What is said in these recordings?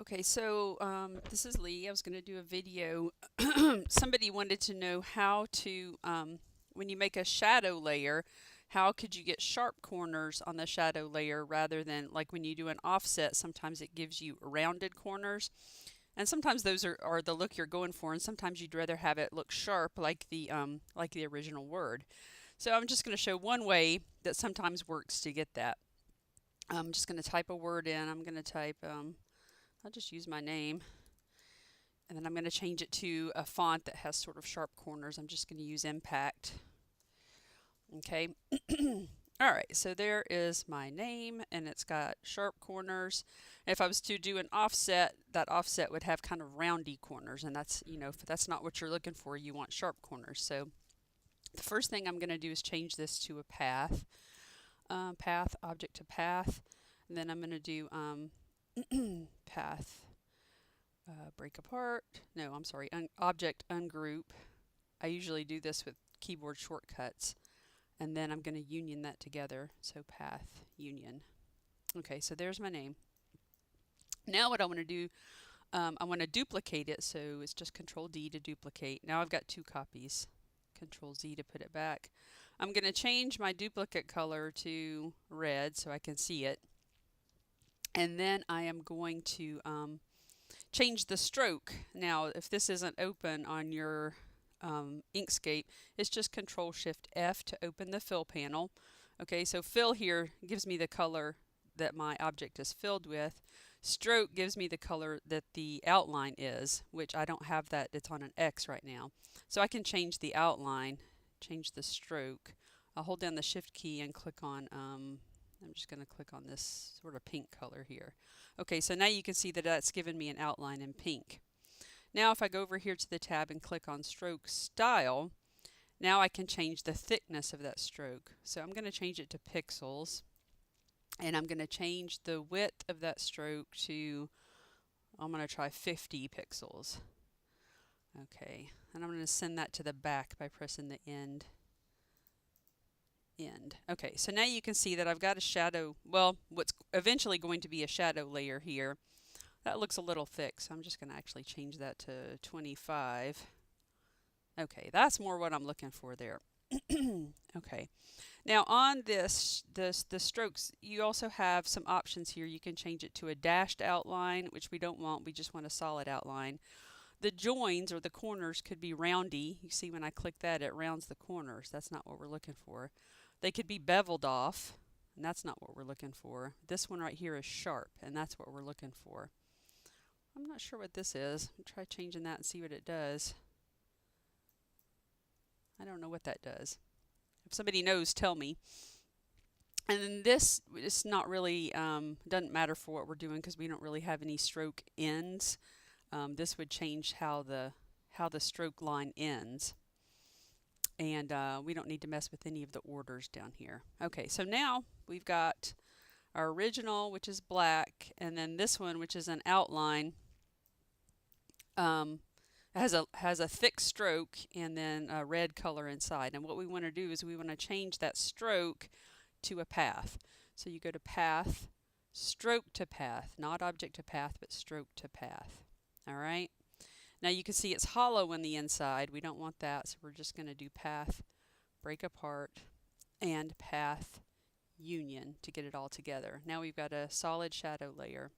Okay, so this is Lee. I was going to do a video. Somebody wanted to know how to, when you make a shadow layer, how could you get sharp corners on the shadow layer rather than like when you do an offset, sometimes it gives you rounded corners. And sometimes those are the look you're going for, and sometimes you'd rather have it look sharp like the original word. So I'm just going to show one way that sometimes works to get that. I'm just going to type a word in. I'm going to type I'll just use my name, and then I'm going to change it to a font that has sort of sharp corners. I'm just going to use Impact. Okay. All right, so there is my name, and it's got sharp corners. If I was to do an offset, that offset would have kind of roundy corners, and that's, if that's not what you're looking for, you want sharp corners. So the first thing I'm going to do is change this to a path. Path, object to path. And then I'm going to do path break apart. No, I'm sorry, object ungroup. I usually do this with keyboard shortcuts. And then I'm going to union that together. So path union. Okay, so there's my name. Now what I want to do, I want to duplicate it. So it's just Control D to duplicate. Now I've got two copies. Control Z to put it back. I'm going to change my duplicate color to red so I can see it. And then I am going to change the stroke. Now, if this isn't open on your Inkscape, it's just Control Shift F to open the fill panel. Okay, so fill here gives me the color that my object is filled with. Stroke gives me the color that the outline is, which I don't have that. It's on an X right now. So I can change the outline, change the stroke. I'll hold down the Shift key and click on I'm just going to click on this sort of pink color here. Okay, so now you can see that that's given me an outline in pink. Now if I go over here to the tab and click on stroke style, now I can change the thickness of that stroke. So I'm going to change it to pixels, and I'm going to change the width of that stroke to, I'm going to try 50 pixels. Okay, and I'm going to send that to the back by pressing the end. Okay, so now you can see that I've got a shadow, well, what's eventually going to be a shadow layer here. That looks a little thick, so I'm just going to actually change that to 25. Okay, that's more what I'm looking for there. Okay, now on the strokes, you also have some options here. You can change it to a dashed outline, which we don't want. We just want a solid outline. The joins or the corners could be roundy. You see when I click that, it rounds the corners. That's not what we're looking for. They could be beveled off, and that's not what we're looking for. This one right here is sharp, and that's what we're looking for. I'm not sure what this is. I'll try changing that and see what it does. I don't know what that does. If somebody knows, tell me. And then this is not really, doesn't matter for what we're doing because we don't really have any stroke ends. This would change how the stroke line ends. And we don't need to mess with any of the orders down here. Okay, so now we've got our original, which is black, and then this one, which is an outline, has a thick stroke and then a red color inside. And what we want to do is we want to change that stroke to a path. So you go to path, stroke to path, not object to path, but stroke to path. All right. Now you can see it's hollow on the inside. We don't want that, so we're just going to do path, break apart, and path union to get it all together. Now we've got a solid shadow layer.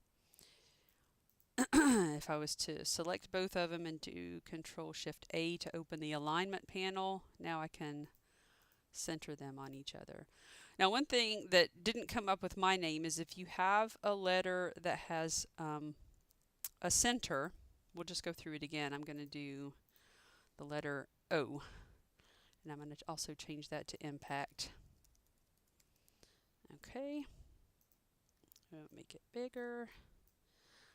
If I was to select both of them and do Control Shift A to open the alignment panel, now I can center them on each other. Now one thing that didn't come up with my name is if you have a letter that has a center, we'll just go through it again. I'm going to do the letter O, and I'm going to also change that to Impact. Okay, I'll make it bigger.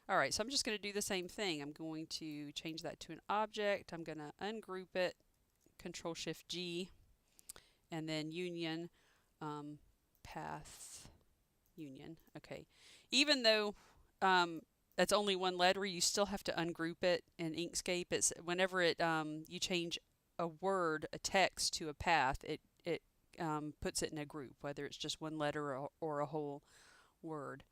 All right, so I'm just going to do the same thing. I'm going to change that to an object. I'm going to ungroup it, Control Shift G, and then union, path union. Okay, even though that's only one letter, you still have to ungroup it in Inkscape. It's whenever it you change a word, a text to a path, it puts it in a group, whether it's just one letter or a whole word.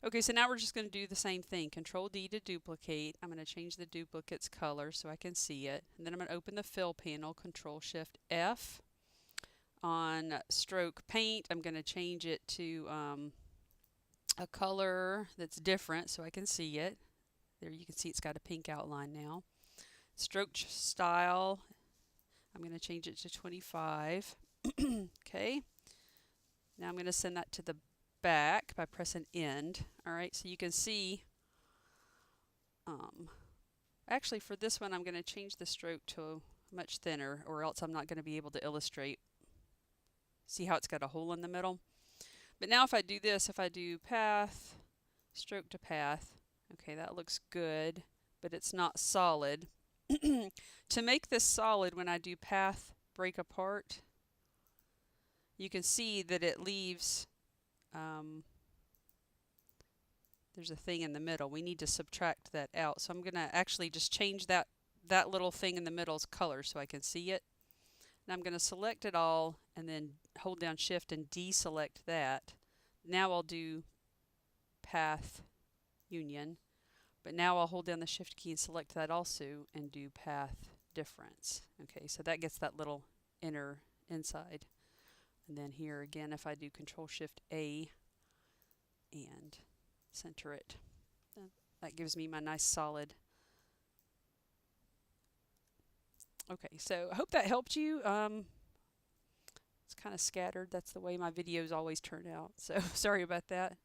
Okay, so now we're just going to do the same thing. Control D to duplicate. I'm going to change the duplicate's color so I can see it. And then I'm going to open the fill panel, Control Shift F. On stroke paint, I'm going to change it to a color that's different so I can see it. There you can see it's got a pink outline now. Stroke style, I'm going to change it to 25. Okay. Now I'm going to send that to the back by pressing end. Alright, so you can see, actually for this one I'm going to change the stroke to much thinner, or else I'm not going to be able to illustrate. See how it's got a hole in the middle? But now if I do this, if I do path, stroke to path, okay, that looks good, but it's not solid. To make this solid, when I do path break apart, you can see that it leaves, there's a thing in the middle. We need to subtract that out. So I'm going to actually just change that little thing in the middle's color so I can see it. And I'm going to select it all and then hold down Shift and deselect that. Now I'll do Path Union, but now I'll hold down the Shift key and select that also and do Path Difference. Okay, so that gets that little inside. And then here again, if I do Control Shift A and center it, that gives me my nice solid. Okay, so I hope that helped you. It's kind of scattered. That's the way my videos always turn out. So sorry about that.